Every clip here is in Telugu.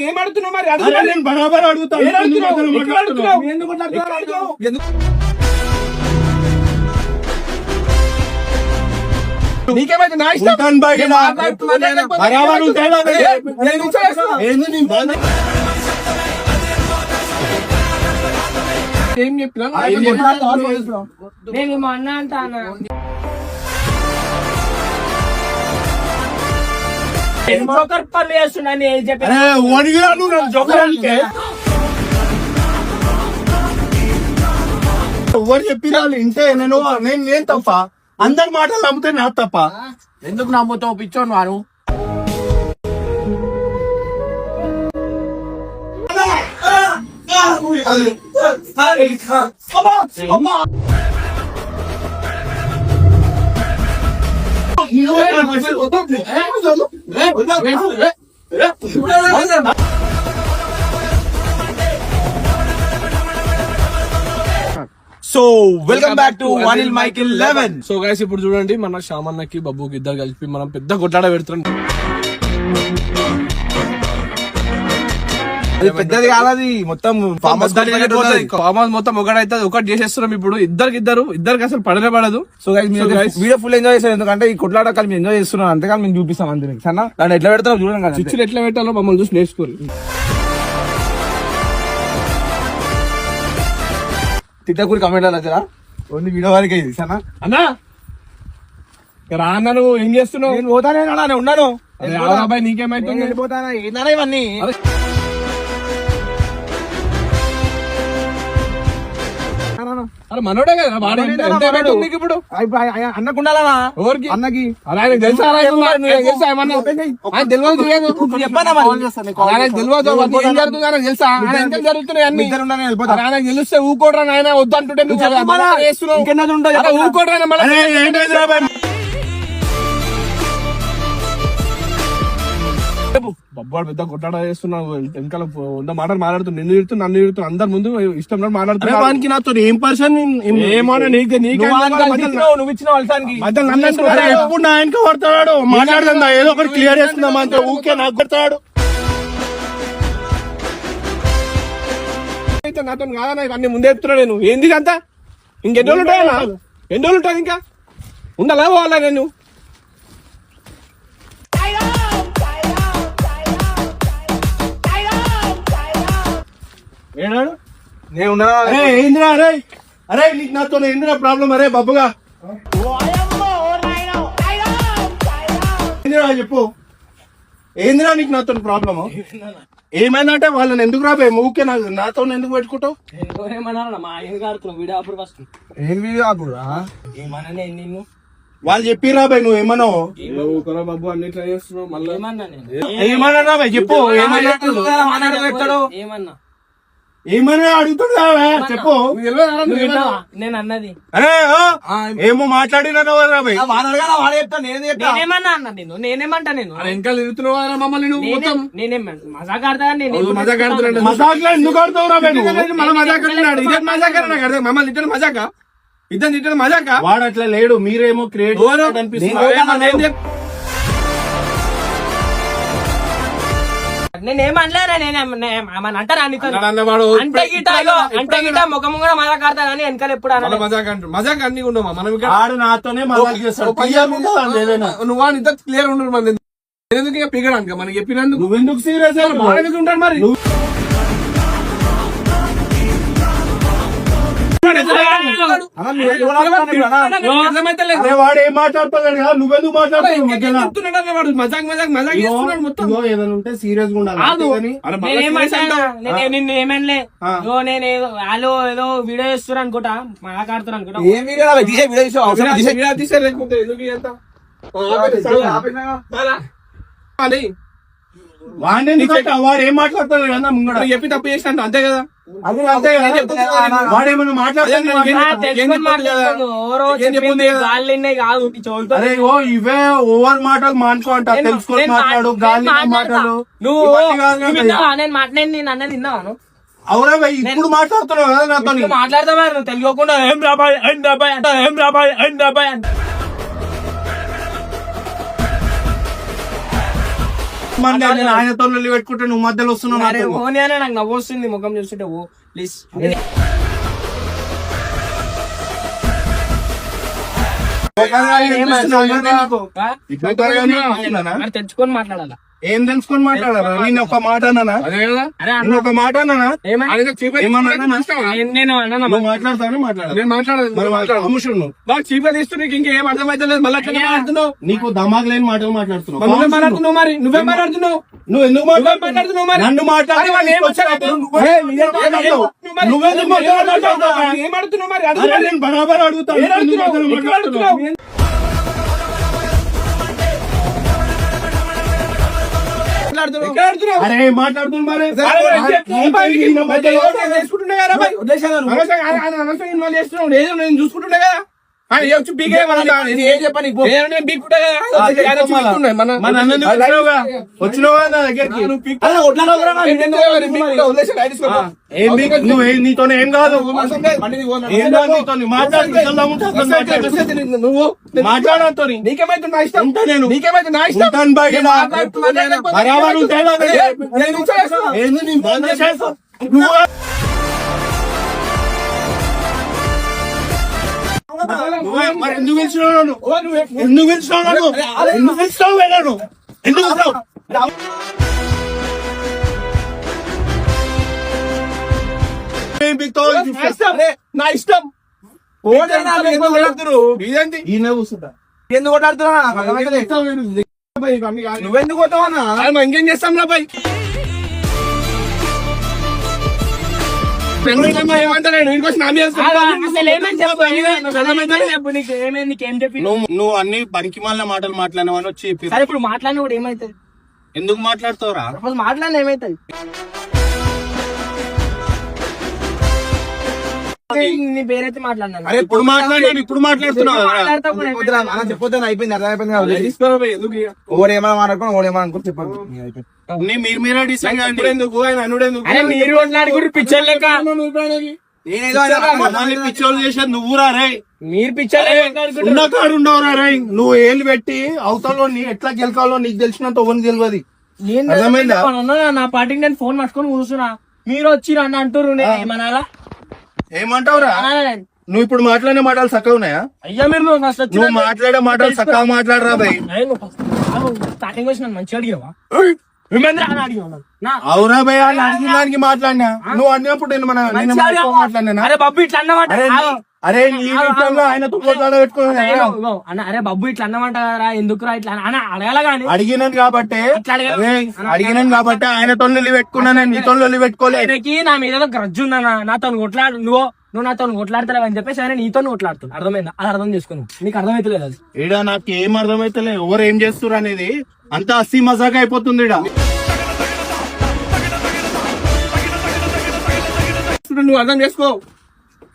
ఏమడుతున్నావు మరి? నేను బరాబర్ అడుగుతాను. నీకేమైతే నా ఇష్టం బరాబర్ ఉంటాడు. ఏం చెప్పినా నేను మా అన్న అంటానా పనులు చేస్తున్నాను ఏం చెప్పినా ఎవరు చెప్పినా ఇంటే నేను తప్ప అందరి మాటలు నమ్మితే నా తప్ప. ఎందుకు నమ్ముతావు పిచ్చోను వారు? So welcome back to Anil Michael 11. So guys ఇప్పుడు చూడండి మన శ్యామన్నకి బబ్బుకి ఇద్దరు కలిపి మనం పెద్ద కొట్లాడ పెడుతున్నాం. అది పెద్దది కాలది మొత్తం ఫామ్ హౌస్ మొత్తం ఒకటైతే ఒకటి చేసేస్తున్నాం ఇప్పుడు. ఇద్దరికి అసలు పడనే పడదు. So guys video full enjoy చేస్తారు ఎందుకంటే ఈ కొట్లాట కలిపి ఎంజాయ్ చేస్తున్నాం అంతేకాని మేము చూపిస్తాం అంతే. సన్నా దాన్ని ఎట్లా పెడతారో చూడండి కదా, చిచ్చులు ఎట్లా పెట్టాలో మమ్మల్ని చూసి నేర్చుకోరు. తిట్టకూరి కమెంట్ వచ్చారా ఓన్లీ వీడియో వరకు ఇది. సన్నా అన్నా రా అన్న, నువ్వు ఏం చేస్తున్నావు? నేను పోతానే ఉన్నాను. అబ్బాయి నీకేమైతుంది? వెళ్ళిపోతానా ఏంటన్నా ఇవన్నీ? అరే మనోడే కదా వాడు. నీకు ఇప్పుడు అన్నకుండాలా ఎవరికి? అన్నకి అలా ఆయనకు తెలుసా? ఆయన తెలియదు చెప్పానా ఆయనకు తెలియదు ఏం జరుగుతుంది ఆయనకు తెలుసా? ఆయన ఎంత జరుగుతున్నాయి అన్ని ఆయనకు తెలిస్తే ఊకోడ్రా ఆయన వద్దు అంటుంటే ఊకోడ్రా. బొబ్బాడు పెద్ద కొట్టాడ చేస్తున్నావు, వెనకాల వంద మాటలు మాట్లాడుతున్నా, నిన్ను తిడుతున్నా నన్ను తిడుతున్నా, అందరి ముందు ఇష్టం మాట్లాడుతున్నా. వానికి నాతో ఏం పర్సన్ ఏమన్నా నువ్వు ఇచ్చిన ఎప్పుడు నా ఆయనకి కొడతాడు. మాట్లాడుతుందా ఏదో ఒకటి క్లియర్ చేస్తున్నామా అంటే ఊకే నాకు కొడతాడు. అయితే నాతో కాదా అన్ని ముందే చెప్తున్నా నేను. ఏంది అంతా ఇంకెన్ని రోజులు ఉంటాయా? ఎన్ని రోజులు ఉంటాను ఇంకా ఉండాలా పోవాలా నేను? ఏందిరా అరే అరే నీకు నాతో ఏందిరా ప్రాబ్లం? అరే బబ్బుగా ఏందిరా చెప్పు, ఏందిరా నీకు నాతో ప్రాబ్లము? ఏమైనా అంటే వాళ్ళని ఎందుకు రాబోయే ఊకే నాతో ఎందుకు పెట్టుకుంటావు? మా ఆయన గాడుతున్నావు వీడియో అప్పుడు ఫస్ట్ ఏం వీడియో అప్పుడు ఏమన్నా నిన్ను వాళ్ళు చెప్పి రాబాయ్ నువ్వు ఏమన్నావు? బాబు అన్ని ట్రై చేస్తున్నావు మళ్ళీ ఏమన్నా రాబాయ్ చెప్పు. ఏమన్నా ఏమన్నా అడుగుతున్నా చెప్పు. నేను అన్నది అరే ఏమో మాట్లాడినా నేనేమన్నా అన్నా నేనేమంటా నేను ఇంకా తిరుగుతున్నావు మమ్మల్ని నువ్వు మొత్తం. మజాక్ ఆడతా మజాక్ ఆడుతున్నాడు. మజాక్ ఎందుకు ఆడుతావు మన మజాక్ అంటున్నాడు. ఇదే మజాక్ అన్నా మమ్మల్ని తిట్టడం మజాక? ఇద్దరు తిట్టడం మజాక? వాడు అట్లా లేడు, మీరేమో క్రియేట్ అనిపిస్తుంది. నేనేమనలేరా? నేనేమన్నా అంటారా? అంటే గిట్ట ముఖం కూడా మజాక్ ఆడతా కానీ వెనకాల ఎప్పుడు మజాక్ అన్ని ఉండవు. మనం ఆడు నాతోనే మజాక్ చేస్తాడు. నువ్వు ఇద్దరు క్లియర్ ఉండరు. మన ఎందుకు పిగడానికి మనకి చెప్పినందుకు నువ్వెందుకు సీరియస్ ఎందుకు ఉంటాడు మరి? వాడు ఏం మాట్లాడుతున్నాడు కదా, నువ్వెందుకు మాట్లాడుతున్నావు? మజాక్ మజాక్ మజాక్ చేస్తున్నాడు మొత్తం. ఏదైనా ఉంటే సీరియస్ గా ఉండాలి. నిన్ను ఏమనలే నేను వాళ్ళు ఏదో వీడియో చేస్తున్నా అనుకుంటా, మాట్లాడుతున్నా అనుకుంటా. ఏం వీడియో తీసే లేకపోతే ఎందుకు ఇదంతా? వాడు ఏం మాట్లాడుతాడు కదా ముంగడ చెప్పి తప్పు చేసినట్టు అంతే కదా. వాడేమన్నా మాట్లాడుతాను ఇవే ఓవర్ మాటలు మానుకో అంట. తెలుసుకొని మాట్లాడు, గాలి మాటలు. నేను మాట్లాడి నేను అన్నది విన్నాను. అవునా ఇప్పుడు మాట్లాడుతున్నావు కదా నాతో? మాట్లాడతా నువ్వు తెలియకుండా ఏం రాబాయ్ ఏం రాబాయ్ అంట, ఏం రాబాయ్ ఏం రాబాయ్ అంట. మంది నేను ఆయనతో వెళ్ళి పెట్టుకుంటే నువ్వు మధ్యలో వస్తున్నావు అరే నాతో. ఓని అనే నాకు నవ్వు వస్తుంది ముఖం చూస్తుంటే ఓ ప్లీజ్ తెచ్చుకొని మాట్లాడాలా ఏం తెలుసుకొని మాట్లాడారా? నేను ఒక మాట అన్నానా? అరే నేను ఒక మాట అన్నానా? ఏమన్నా అన్నానా? నేను అన్నా నువ్వు మాట్లాడతావని మాట్లాడాలి. నేను మాట్లాడదు. బాగా చీప తీస్తూ నీకు ఇంకేం అర్థమైతే మళ్ళీ అట్లనే మాట్లాడుతున్నావు. నీకు దమాగ్ లేని మాటలు మాట్లాడుతున్నావు. నువ్వే మాట్లాడుతున్నావు మరి నువ్వే మాట్లాడుతున్నావు. నువ్వు ఎందుకు మాట్లాడుతున్నావు మరి? నన్ను మాట్లాడి వాళ్ళు ఏం వచ్చారు? నువ్వెందుకు మాట్లాడుతున్నావు? ఏం అడుగుతున్నావు మరి? అరే నేను బరాబర్ అడుగుతాను. ఏం అడుగుతున్నావు? ఎక్కడ అడుగుతున్నావు? ఎక్కడ అడుగుతున్నావు? అరే మాట్లాడుతున్నావు మరి. నేను చూసుకుంటుండే కదా వచ్చి బీకే మన అన్నని వచ్చినావా నా దగ్గరికి? ఏం బీక్- నువ్వు నీతోనే ఏం కాదు. ఏం కాదు నీతోని. నువ్వు మాట్లాడతో నీకేమైతే నా ఇష్టం ఉంటా నేను. నీకేమైతే నా ఇష్టం ఉంటాను బయట. బరాబర్ ఉంటాను. నేను చేస్తాను. ఏంది నేను బంద్ చేస్తా. నువ్వు నువ్వే మరి ఎందుకు పిలిచినావు నన్ను? ఎందుకు పిలిచినావు నన్ను? ఎందుకు పిలిచినావు వెళ్ళను? ఎందుకు పిలిచినావు? ఏం పీకుతావు? నా ఇష్టం ఇదేంటి ఈయన కూర్చుంటా. ఎందుకు కొట్లాడుతున్నా నువ్వెందుకు కొట్టావన్నా ఇంకేం చేస్తాం రా పై నువ్వు అన్ని పనికి మాలిన మాటలు మాట్లాడినవని వచ్చి చెప్పి సరే ఇప్పుడు మాట్లాడిన కూడా ఏమైతుంది ఎందుకు మాట్లాడుతావురా? మాట్లాడిన ఏమైతుంది నీ పేరైతే మాట్లాడినా అరే ఇప్పుడు మాట్లాడాను ఇప్పుడు మాట్లాడుతున్నావు చెప్పొద్దు అయిపోయింది అర్థం అయిపోయింది ఓడు ఏమైనా మాట్లాడుకుని ఓడు ఏమైనా అనుకుని చెప్పండి మీరు మీరే డిసైడ్ ఇప్పుడు ఎందుకు ఆయన అనుడెందుకు అరే మీరు కొట్లాడుకుంటే పిచ్చర్ లెక్క పిచ్చోళ్ళు చేసేది నువ్వురా రే. మీరు పిచ్చర్ ఉన్న కాడు ఉండవురా రే. నువ్వు ఏళ్ళు పెట్టి అవతలలో ఎట్లా గెలకాలో నీకు తెలిసినంత ఎవరికి తెలియదు. అర్థమైందా? నా పార్టీకి నేను ఫోన్ పట్టుకొని కూర్చున్నా మీరు వచ్చి రండి అంటారు ఏమనాలా ఏమంటావురా? నువ్వు ఇప్పుడు మాట్లాడే మాటలు చక్కగా ఉన్నాయా? అయ్యా మీరు నువ్వు మాట్లాడే మాటలు చక్కగా మాట్లాడరా భయ్. స్టార్టింగ్ వచ్చి నన్ను మంచిగా అడిగావా అడిగావు అవునా భయ్ అని అడిగిన దానికి మాట్లాడినా నువ్వు అన్నప్పుడు నేను మాట్లాడినా. అరే బబ్బు ఇట్లా అన్నమాట అరే నీ విషయంలో ఆయనతో పెట్టుకున్నా అన్న అరే బబ్బు ఇట్లా అన్నమాట కదరా ఎందుకురా ఇట్లా అన్న అడగాల గానీ అడిగినాను కాబట్టి అడిగినాను కాబట్టి ఆయనతో లొల్లి పెట్టుకున్నా నేను నీతో లొల్లి పెట్టుకోలేదు. ఆయనకి నా మీద గ్రజ్జు ఉందన్నా నాతో కొట్లాడు నువ్వు నాతో కొట్లాడతావు అని చెప్పేసి ఆయన నీతో కొట్లాడుతుంది అర్థమైందా అది అర్థం చేసుకున్నావు నీకు అర్థమైతలేదు అది ఈడ నాకు ఏం అర్థమైతలే ఎవరు ఏం చేస్తున్నారు అనేది అంతా అస్సీ మజాగా అయిపోతుంది ఈడ. నువ్వు అర్థం చేసుకో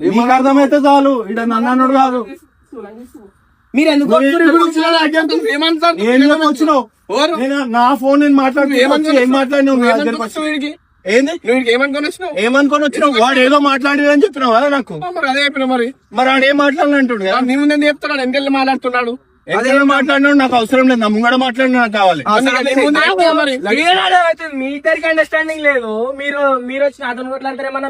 నీకు అర్థమైతే చాలు. ఈడ నన్ను కాదు మీరు ఎందుకు ఏం వచ్చినావు నా ఫోన్ నేను మాట్లాడుతూ ఏం మాట్లాడినావు ఏంది ఏమనుకొని వచ్చినావు ఏమనుకొని వచ్చినావు? వాడు ఏదో మాట్లాడి అని చెప్పినావు కదా నాకు. మరి అదే చెప్పిన మరి వాడు ఏం మాట్లాడినంటుడు కదా. నీ ముందు చెప్తున్నాడు ఎంకెళ్ళి మాట్లాడుతున్నాడు ఏదైనా మాట్లాడినాడు నాకు అవసరం లేదు. నా ముంగడ మాట్లాడిన నాకు కావాలి. మీ ఇద్దరికి అండర్స్టాండింగ్ లేదు మీరు వచ్చి నాతో కొట్లాడతారేమన్నా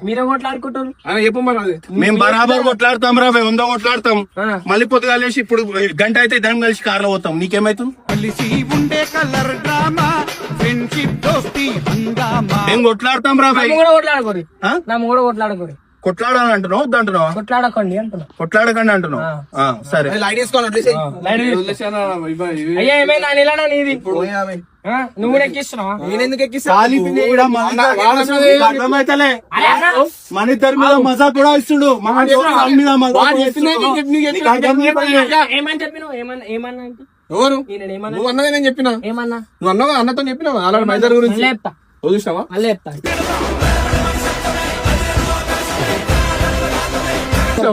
మీరే కొట్లాడుకుంటారు చెప్పు మరి అది మేము బరాబర్ కొట్లాడతాం రా 100 కొట్లాడతాం. మళ్ళీ పొద్దుగా కలిసి ఇప్పుడు గంట అయితే ఇద్దరం కలిసి కార్లో పోతాం. నీకేమైతుంది? మేము కొట్లాడతాం రా భయ్. కూడా కొట్లాడుకోరు నా కూడా కొట్లాడుకోరు కొట్లాడాలని అంటున్నావు వద్దంటున్నావా? కొట్లాడకండి అంటున్నా కొట్లాడకండి అంటున్నావు. సరే అయ్యా ఏమైనా ఇలా నీది నువ్వు ఎక్కిస్తున్నావా నేనెందుకు అర్థమైతలే మన ఇద్దరి మీద మజా కూడా ఇస్తుడు. ఏమని చెప్పినావు ఏమన్నా ఎవరు నువ్వు అన్నది నేను చెప్పినా ఏమన్నా నువ్వు అన్నగా అన్నతో చెప్పినావా అలాంటి మైదార్ గురించి చెప్తా చూసినావా మళ్ళీ చెప్తా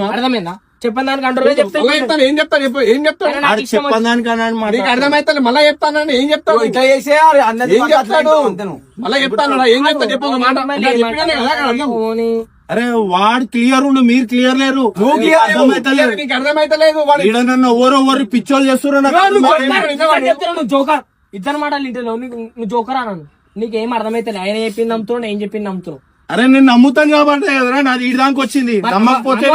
అర్థమైందా చెప్పని దానికి అంటారు చెప్తాను ఏం చెప్తాను చెప్పు ఏం చెప్తాను చెప్పదానికి అర్థమైతే మళ్ళీ చెప్తాను ఏం చెప్తాను ఇట్లా చేసే ఏం చెప్తాడు మళ్ళీ చెప్తాను ఏం చెప్తాను చెప్పు ఒక మాట అరే వాడు క్లియర్ ఉండు, మీరు క్లియర్ లేరు. నీకు అర్థమైతలేదు వాడు ఈడ నన్ను ఎవరు పిచ్చోళ్ళు చేస్తున్నారు నాకు. నువ్వు జోకర్ ఇద్దరు మాటలు ఇంట్లో నువ్వు జోకర్ అన్నాను. నీకేం అర్థమైతే ఆయన చెప్పింది నమ్ముతున్నావు, ఏం చెప్పింది నమ్ముతున్నావు. అరే నేను నమ్ముతాను కాబట్టి కదరా నాది ఈడ దానికి వచ్చింది. నమ్మకపోతే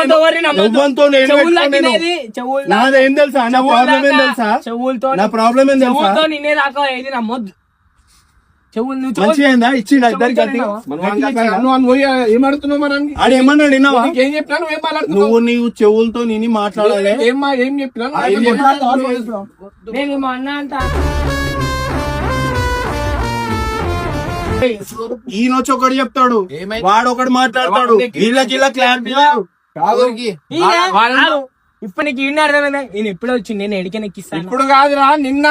నాదేం తెలుసా, నా ప్రాబ్లం ఏం తెలుసా, నా ప్రాబ్లం ఏం తెలుసా, నిన్నే దాకా ఏది నమ్మొద్దు. చెవులు నువ్వు మంచిగా అయిందా ఇచ్చిండు ఇద్దరికి ఏమడుతున్నావు మనం ఆడు ఏమన్నాడు విన్నావా? ఏం చెప్పినా నువ్వు ఏం మాట్లాడుతున్నావు? నీవు చెవులతో నేను మాట్లాడాలి. ఏం చెప్పినా నేను మా అన్న అంట ఈయనొచ్చి ఒకటి చెప్తాడు, వాడు ఒకటి మాట్లాడతాడు. వీళ్ళకి ఇలా క్లారిటీ ఇప్పుడు నీకు ఈయన అర్థమైందా? నేను ఎప్పుడో వచ్చి నేను ఎడికే ఎక్కిస్తాను. ఇప్పుడు కాదురా నిన్న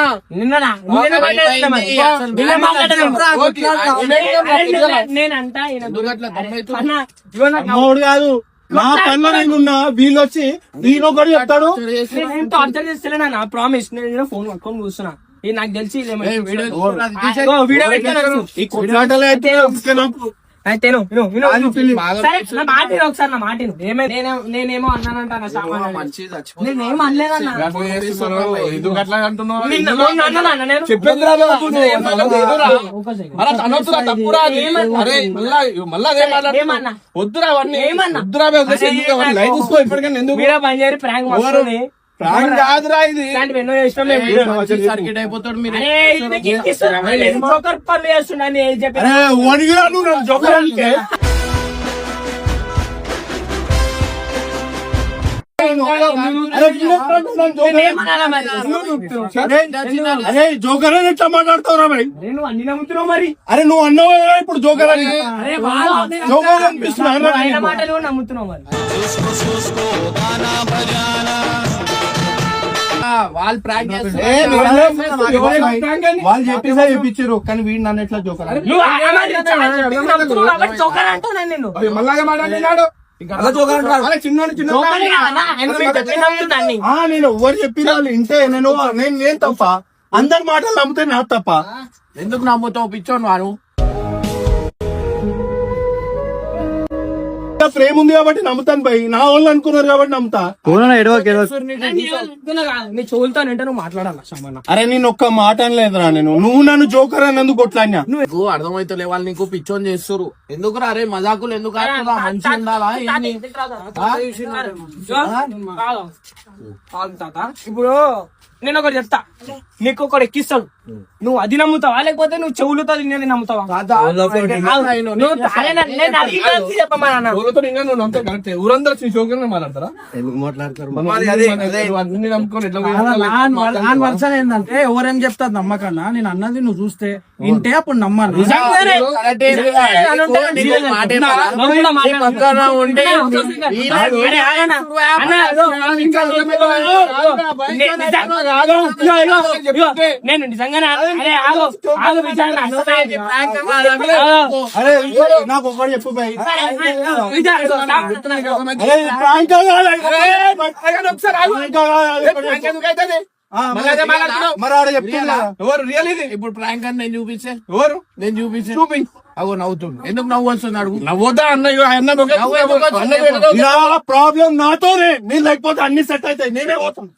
నేనంటా మూడు కాదు నా పనిలో నేనున్నా. వీళ్ళు వచ్చి వీళ్ళు ఒకటి చెప్తాడు. నేను టార్చర్ చేస్తలేనా నా ప్రామిస్. నేను ఫోన్ పట్టుకొని కూర్చున్నా. ఇది నాకు తెలిసి వీడియో ఈ కొట్లాటలే అయితే ఒకసారి నా మాట నేనేమో అన్నానంట నా సామాన్ నేనేమో అనలేదన్నా. వద్దురా పనిచేయరు ప్రాంక్ వస్తుంది. కాదురా ఇది ఎన్నో చేసినాం సర్కిట్ అయిపోతాడు మీరు. పనులు చేస్తున్నాను చెప్పి అరే జోకర్ అని ఎట్లా మాట్లాడుతావురా భయ్? నేను అన్ని నమ్ముతున్నావు మరి. అరే నువ్వు అన్నావు కదా ఇప్పుడు జోకర్ అని. జోకర్ అనిపిస్తున్నా మాటలు కూడా నమ్ముతున్నావు మరి. వాళ్ళు ప్రాంక్ వాళ్ళు చెప్పేసా చెప్పించారు కానీ వీడు నన్ను ఎట్లా జోకర్ అని. చౌకర్ అంటున్నాను నేను. మళ్ళాగా మాట్లాడినాడు నేను ఎవరు చెప్పిన వాళ్ళు ఇంటే నేను తప్ప అందరి మాటలు నమ్మితే నా తప్ప. ఎందుకు నమ్ముతావు పిచ్చోను వారు? ప్రేమ ఉంది కాబట్టి నమ్ముతాను భయ్. నా వాళ్ళు అనుకున్నారు కాబట్టి నమ్ముతా. నీ చెవులతో అంటే నువ్వు మాట్లాడాలి సామాన్. అరే నేను ఒక్క మాట అనలేదురా. నువ్వు నన్ను జోకర్ అన్నందుకు కొట్లాడినా. నువ్వు అర్థమైతలే వాళ్ళు నీకు పిచ్చోని చేస్తారు. ఎందుకురా అరే మజాకులు ఎందుకు ఆడుతున్నా? మంచి ఉండాలా ఏంది? ఇప్పుడు నేను ఒకటి చెప్తా, నీకు ఒకటి ఎక్కిస్తాడు. నువ్వు అది నమ్ముతావా లేకపోతే నువ్వు చెవులతో నేను నమ్ముతావా? ఊరందరూ మాట్లాడతారా? ఏంటంటే ఎవరేం చెప్తారు నమ్మకన్నా, నేను అన్నది నువ్వు చూస్తే వింటే అప్పుడు నమ్మాను. నేను నిజంగానే అరే నాకు ఒకటి చెప్పు భయ్. మరి ఆడ చెప్తున్నా ఎవరు రియల్ ఇది? ఇప్పుడు ప్రాంక్ అని నేను చూపిస్తే ఎవరు నేను చూపిస్తే అగో నవ్వుతుంది. ఎందుకు నవ్వు వస్తుంది అడుగు. నవ్వుతా అన్న ప్రాబ్లం నాతోనే. నేను లేకపోతే అన్ని సెట్ అవుతాయి. నేనే పోతాను.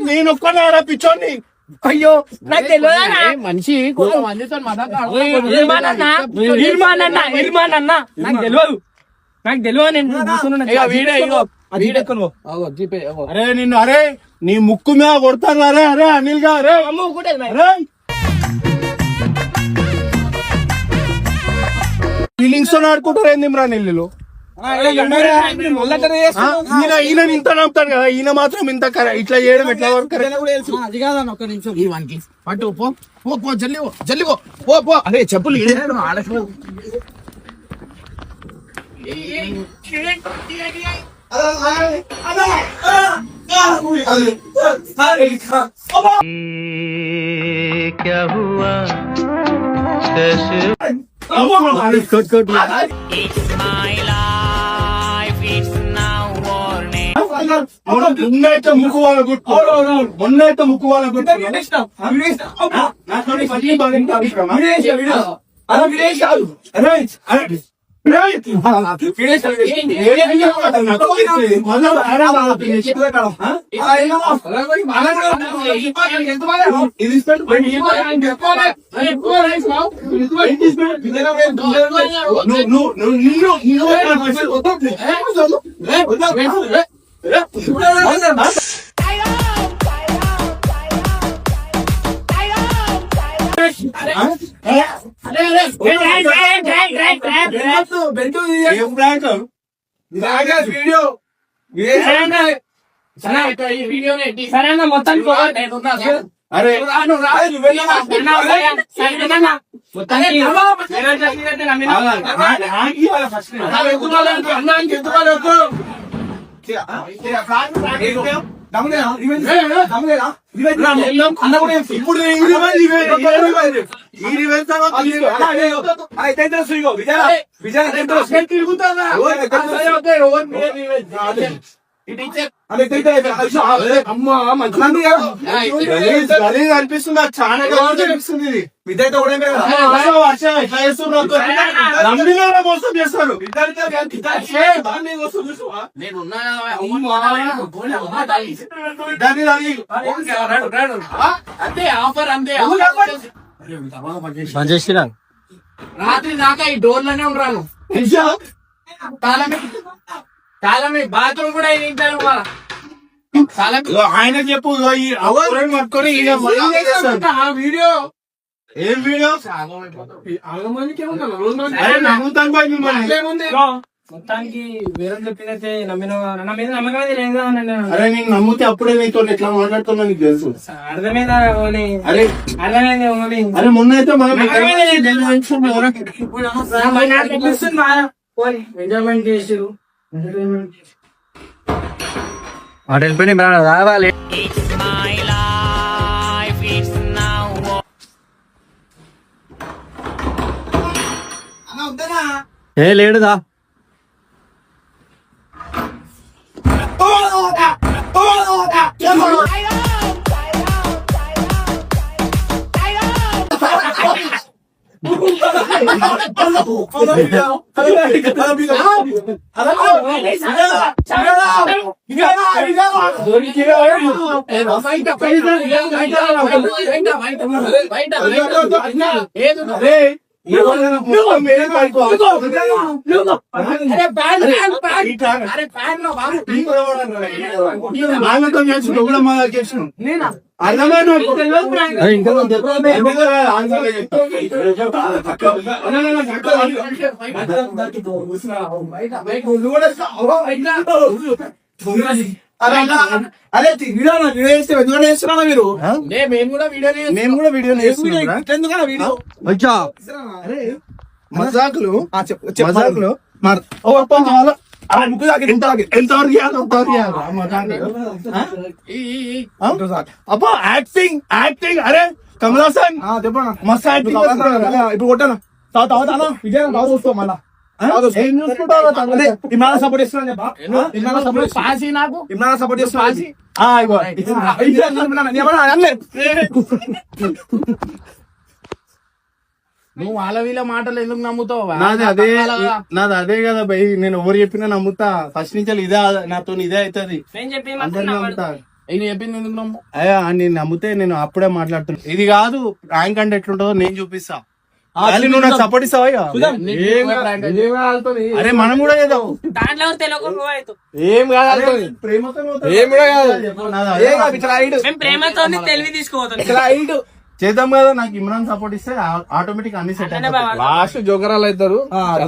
నేను ఒక్కనారా పిచ్చోని. అయ్యో నాకు తెలియదు మనిషి మందితో నాకు తెలియదు. అరే నిన్ను అరే నీ ముక్కు మీద కొడతాను. అరే అరే అనిల్ గా అరే ఫీలింగ్స్ తో ఆడుకుంటారు ఏంది ఇమ్రాన్ ఇల్లు. ఈయన ఇంత నమ్ముతాను కదా, ఈయన మాత్రం ఇంత ఇట్లా చేయడం ఎట్లా అది కాదన్న ఒక్క నిమిషం. ఈ వానికి పట్టు పో పో పో జల్లి జల్లి పో పో. అరే చెప్పులు ఆడకు. क्या हुआ మొన్నైతే ముక్కు వాళ్ళ గుర్తు మొన్నైతే ముక్కు వాళ్ళ గుర్తు సరే అన్న మొత్తానికి అరే అమ్మా మంచిగా అనిపిస్తుంది చాలా అనిపిస్తుంది ఇది విద్యార్థి కూడా ఎట్లా చేస్తున్నారు నమ్మిన మోసం చేస్తారు అంతే ఆఫర్ అంతే రాత్రి దాకా ఈ డోర్లోనే ఉండరాను తాళమే బాత్రూమ్ కూడా తింటారు ఆయన చెప్పు పట్టుకొని వీడియో ఏం వీడియో అరే నమ్ముతాను బాయ్ మిమ్మల్ని మొత్తానికి వేరే చెప్పినైతే నా మీద నమ్మకం అయితే లేదు కదా అన్న. అరే నేను నమ్మితే అప్పుడే నీతో ఎట్లా మాట్లాడుతున్నా నీకు తెలుసు అర్థమైందా ఓని? అరే అర్థమైంది ఓని. అరే మొన్న అయితే ఎంజాయ్మెంట్ చేసిరు వాటి రావాలి ఏ లేడుదా అరే వీడియో చేస్తే ఎందుకంటే చేస్తున్నారా మీరు? మేము కూడా వీడియో ఎందుకన్నా వీడియో మజాకులు చెప్పు మజాకులు అబ్బా యాక్టింగ్ యాక్టింగ్ అరే కమల్ హాసన్ చెప్పన్నా మస్తు యాక్టింగ్ ఇప్పుడు కొట్టాను తాగుతానా విజయ్ తాగు చూస్తావు మళ్ళా ఏం చూసుకుంటావు ఇమ్రాన్ సపోర్ట్ చేస్తున్నా చెప్పా ఇమ్రాన్ సపోర్ట్ పాసి నాకు ఇమ్రాన్ సపోర్ట్ చేస్తున్నా నువ్వు వాళ్ళ వీళ్ళ మాటలు ఎందుకు నమ్ముతావు నాది అదే కదా భయ్ నేను ఎవరు చెప్పినా నమ్ముతా ఫస్ట్ నుంచి ఇదే నాతో ఇదే అవుతుంది నేను చెప్పి అందరినీ నమ్ముతా నేను చెప్పింది ఎందుకు నమ్ము అయ్యా నేను నమ్మితే నేను అప్పుడే మాట్లాడుతున్నా ఇది కాదు ర్యాంక్ అంటే ఎట్లుంటుందో నేను చూపిస్తా నువ్వు నాకు సపోర్ట్ ఇస్తావా అరే మనం కూడా చేద్దాం దాంట్లో తెలియకుండా ఏం కాదు ప్రేమతో ఏం కూడా కాదు మేము ప్రేమతో తెలివి తీసుకోవద్దు చేద్దాం కదా నాకు ఇమ్రాన్ సపోర్ట్ ఇస్తే ఆటోమేటిక్ అన్ని సెట్ అట్లనే బావ. లాస్ట్ జోకరాలు అవుతారు